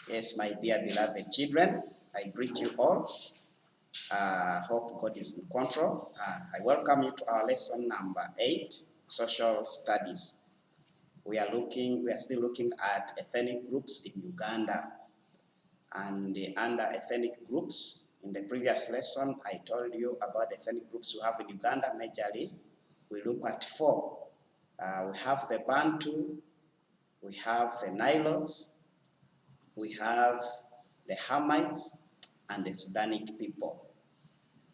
Yes, my dear beloved children, I greet you all. Hope God is in control. I welcome you to our lesson number 8, Social Studies. We are still looking at ethnic groups in Uganda. And under ethnic groups, in the previous lesson, I told you about the ethnic groups we have in Uganda. Majorly, we look at 4. We have the Bantu, we have the Nilotes, we have the Hamites, and the Sudanic people.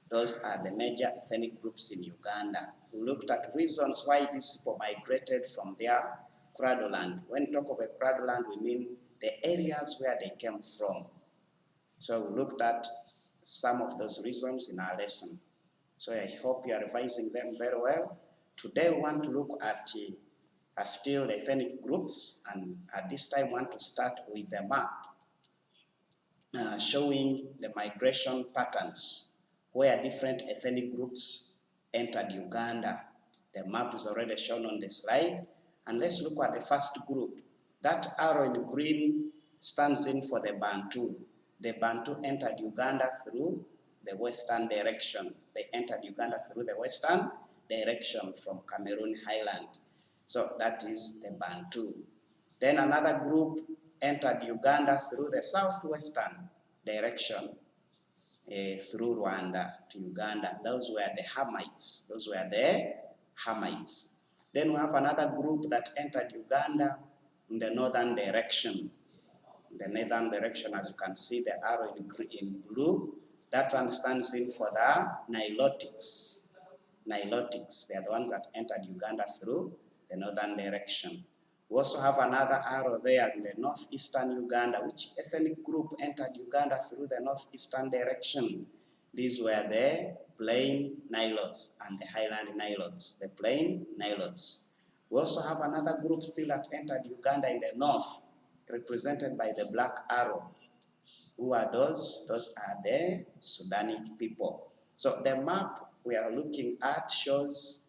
Those are the major ethnic groups in Uganda. We looked at reasons why these people migrated from their cradle land. When we talk of a cradle land, we mean the areas where they came from. So we looked at some of those reasons in our lesson. So I hope you are revising them very well. Today we want to look at still the ethnic groups, and at this time we want to start with the map showing the migration patterns where different ethnic groups entered Uganda. The map is already shown on the slide. And let's look at the first group. That arrow in green stands in for the Bantu. The Bantu entered Uganda through the western direction. They entered Uganda through the western direction from Cameroon Highland. So that is the Bantu. Then another group entered Uganda through the southwestern direction, through Rwanda to Uganda. Those were the Hamites. Then we have another group that entered Uganda in the northern direction. In the northern direction, as you can see, the arrow in blue, that one stands in for the Nilotics. Nilotics, they are the ones that entered Uganda through the northern direction. We also have another arrow there in the northeastern Uganda. Which ethnic group entered Uganda through the northeastern direction? These were the Plain Nilotes and the Highland Nilotes. The Plain Nilotes. We also have another group still that entered Uganda in the north, represented by the black arrow. Who are those? Those are the Sudanic people. So the map we are looking at shows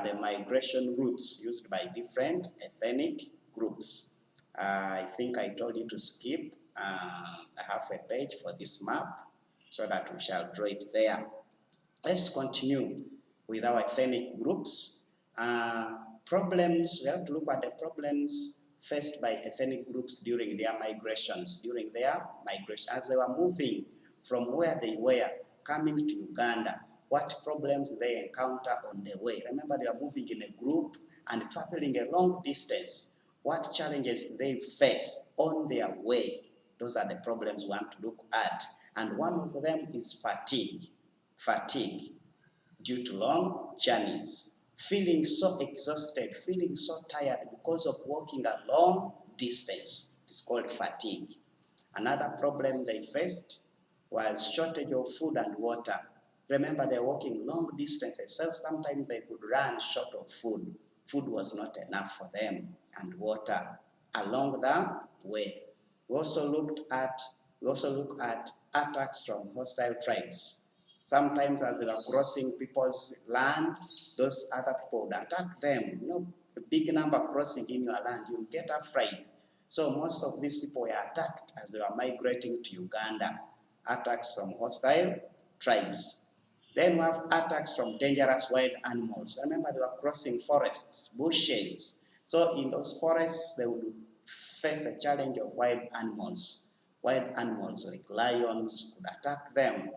the migration routes used by different ethnic groups. I think I told you to skip half a page for this map so that we shall draw it there. Let's continue with our ethnic groups. Problems, we have to look at the problems faced by ethnic groups during their migrations, as they were moving from where they were coming to Uganda. What problems they encounter on the way. Remember, they are moving in a group and traveling a long distance. What challenges they face on their way? Those are the problems we want to look at. And one of them is fatigue. Fatigue due to long journeys. Feeling so exhausted, feeling so tired because of walking a long distance. It's called fatigue. Another problem they faced was shortage of food and water. Remember, they're walking long distances, so sometimes they could run short of food. Food was not enough for them, and water along the way. We also look at attacks from hostile tribes. Sometimes as they were crossing people's land, those other people would attack them. A big number crossing in your land, you'll get afraid. So most of these people were attacked as they were migrating to Uganda. Attacks from hostile tribes. Then we have attacks from dangerous wild animals. Remember, they were crossing forests, bushes. So in those forests, they would face a challenge of wild animals. Wild animals like lions would attack them.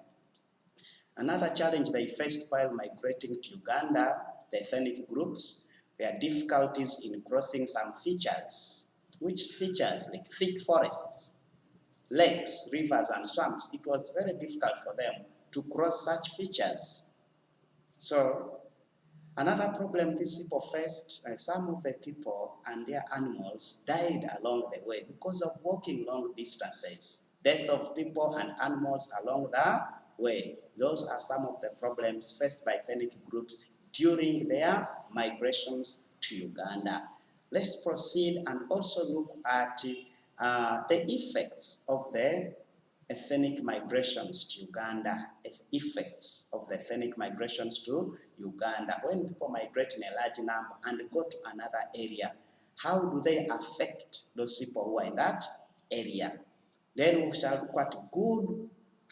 Another challenge they faced while migrating to Uganda, the ethnic groups, were difficulties in crossing some features. Which features? Like thick forests, lakes, rivers, and swamps. It was very difficult for them to cross such features. So another problem these people faced, some of the people and their animals died along the way because of walking long distances. Death of people and animals along the way. Those are some of the problems faced by ethnic groups during their migrations to Uganda. Let's proceed and also look at the effects of the ethnic migrations to Uganda. Effects of the ethnic migrations to Uganda. When people migrate in a large number and go to another area, how do they affect those people who are in that area? Then we shall look at good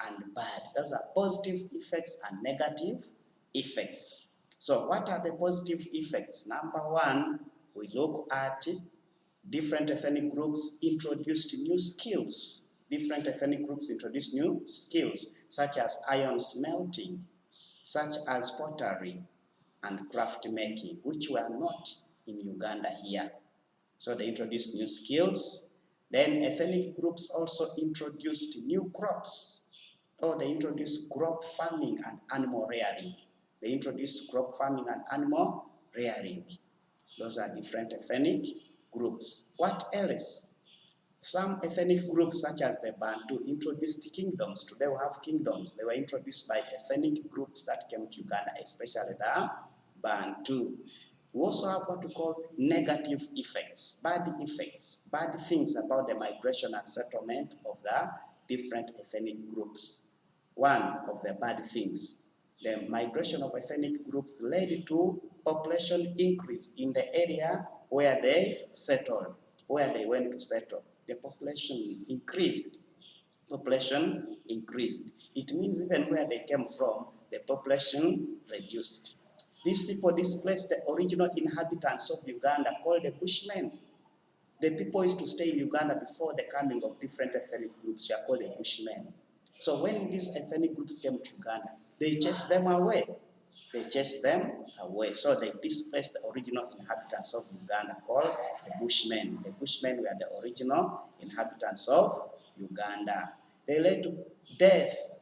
and bad. Those are positive effects and negative effects. So what are the positive effects? Number one, we look at different ethnic groups introduced new skills. Different ethnic groups introduced new skills, such as iron smelting, such as pottery and craft making, which were not in Uganda here. So they introduced new skills. Then ethnic groups also introduced new crops. They introduced crop farming and animal rearing. They introduced crop farming and animal rearing. Those are different ethnic groups. What else? Some ethnic groups, such as the Bantu, introduced kingdoms. Today we have kingdoms. They were introduced by ethnic groups that came to Uganda, especially the Bantu. We also have what we call negative effects, bad things about the migration and settlement of the different ethnic groups. One of the bad things, the migration of ethnic groups led to population increase in the area where they settled, where they went to settle. The population increased. It means even where they came from, the population reduced. These people displaced the original inhabitants of Uganda, called the Bushmen. The people used to stay in Uganda before the coming of different ethnic groups, they are called the Bushmen. So when these ethnic groups came to Uganda, they chased them away. So they displaced the original inhabitants of Uganda, called the Bushmen. The Bushmen were the original inhabitants of Uganda. They led to death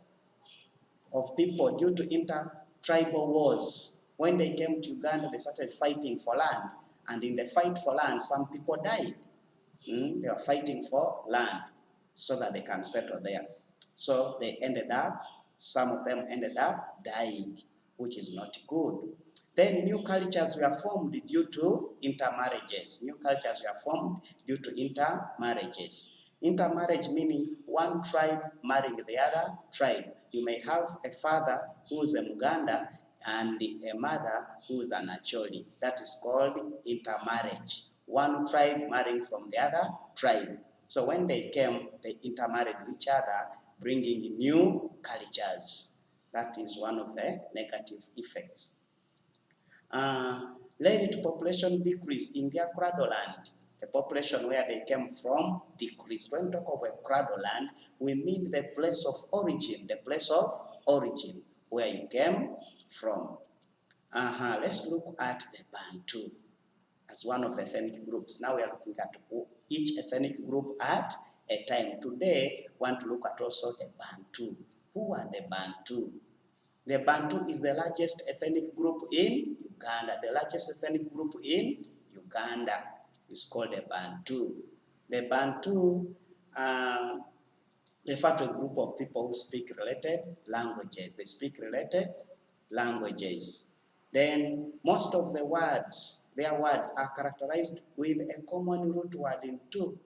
of people due to inter-tribal wars. When they came to Uganda, they started fighting for land. And in the fight for land, some people died. They were fighting for land so that they can settle there. So some of them ended up dying, which is not good. Then new cultures were formed due to intermarriages. Intermarriage meaning one tribe marrying the other tribe. You may have a father who is a Muganda and a mother who is an Acholi. That is called intermarriage. One tribe marrying from the other tribe. So when they came, they intermarried with each other, bringing new cultures. That is one of the negative effects. Led to population decrease in their cradle land. The population where they came from decreased. When we talk of a cradle land, we mean the place of origin, where you came from. Let's look at the Bantu as one of the ethnic groups. Now we are looking at each ethnic group at a time. Today, we want to look at also the Bantu. Who are the Bantu? The Bantu is the largest ethnic group in Uganda. The largest ethnic group in Uganda is called the Bantu. The Bantu refer to a group of people who speak related languages. They speak related languages. Then most of their words are characterized with a common root word in two,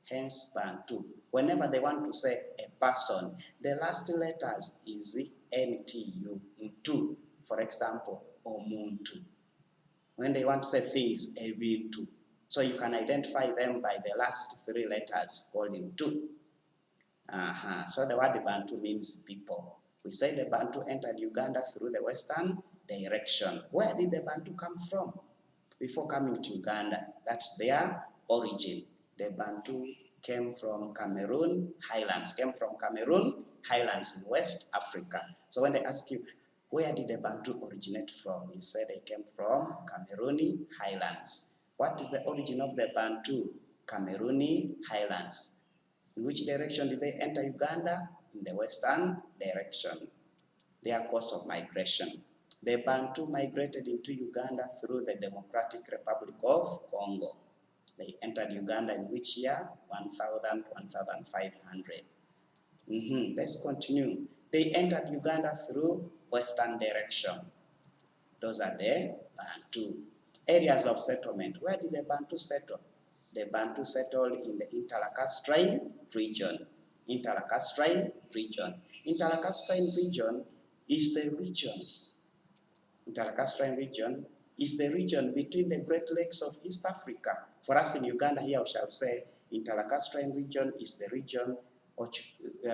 hence Bantu. Whenever they want to say a person, the last letters is NTU, Ntu. For example, Omuntu. When they want to say things, Ebintu. So you can identify them by the last three letters called Ntu. So the word Bantu means people. We say the Bantu entered Uganda through the western direction. Where did the Bantu come from before coming to Uganda? That's their origin. The Bantu came from Cameroon Highlands in West Africa. So when they ask you, where did the Bantu originate from? You say they came from Cameroon Highlands. What is the origin of the Bantu? Cameroon Highlands. In which direction did they enter Uganda? In the western direction. Their course of migration. The Bantu migrated into Uganda through the Democratic Republic of Congo. They entered Uganda in which year? 1000 to 1500. Let's continue. They entered Uganda through western direction. Those are the Bantu. Areas of settlement. Where did the Bantu settle? The Bantu settled in the Interlacustrine region. Interlacustrine region is the region between the Great Lakes of East Africa. For us in Uganda here, we shall say Interlacustrine region is the region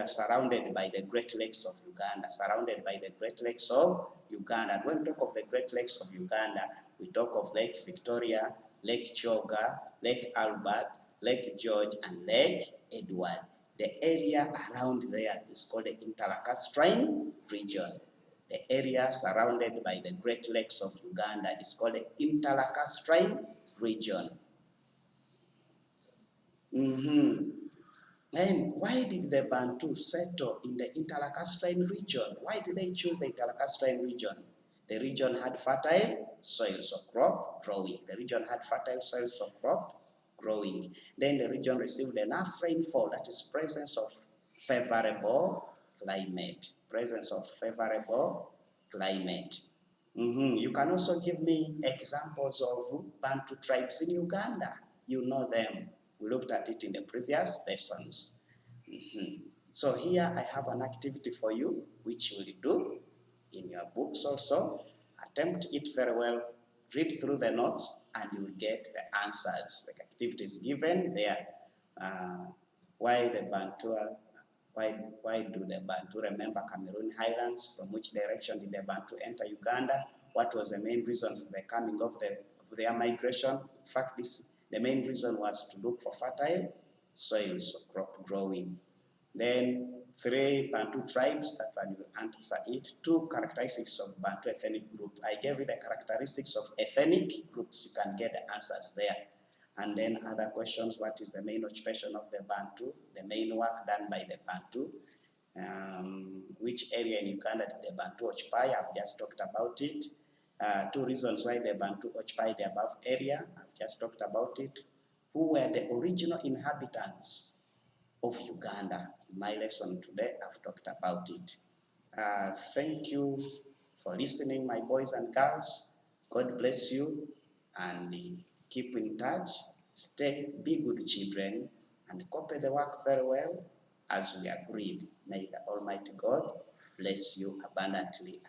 surrounded by the Great Lakes of Uganda, surrounded by the Great Lakes of Uganda. And when we talk of the Great Lakes of Uganda, we talk of Lake Victoria, Lake Choga, Lake Albert, Lake George, and Lake Edward. The area around there is called the Interlacustrine region. The area surrounded by the Great Lakes of Uganda is called the Interlacustrine region. And why did the Bantu settle in the Interlacustrine region? Why did they choose the Interlacustrine region? The region had fertile soils of crop growing. The region had fertile soils of crop growing. Then the region received enough rainfall, that is presence of favorable climate. Presence of favorable climate. You can also give me examples of Bantu tribes in Uganda. You know them. We looked at it in the previous lessons. So here I have an activity for you, which you will do in your books also. Attempt it very well. Read through the notes and you will get the answers. The activity is given there. Why the Bantu? Why do the Bantu remember Cameroon Highlands? From which direction did the Bantu enter Uganda? What was the main reason for the coming of their migration? In fact, the main reason was to look for fertile soils of crop growing. Then 3 Bantu tribes, that one will answer it. 2 characteristics of Bantu ethnic group. I gave you the characteristics of ethnic groups. You can get the answers there. And then other questions, what is the main occupation of the Bantu? The main work done by the Bantu. Which area in Uganda did the Bantu occupy? I've just talked about it. 2 reasons why the Bantu occupied the above area. I've just talked about it. Who were the original inhabitants of Uganda? In my lesson today, I've talked about it. Thank you for listening, my boys and girls. God bless you, and keep in touch. Be good children, and copy the work very well as we agreed. May the Almighty God bless you abundantly.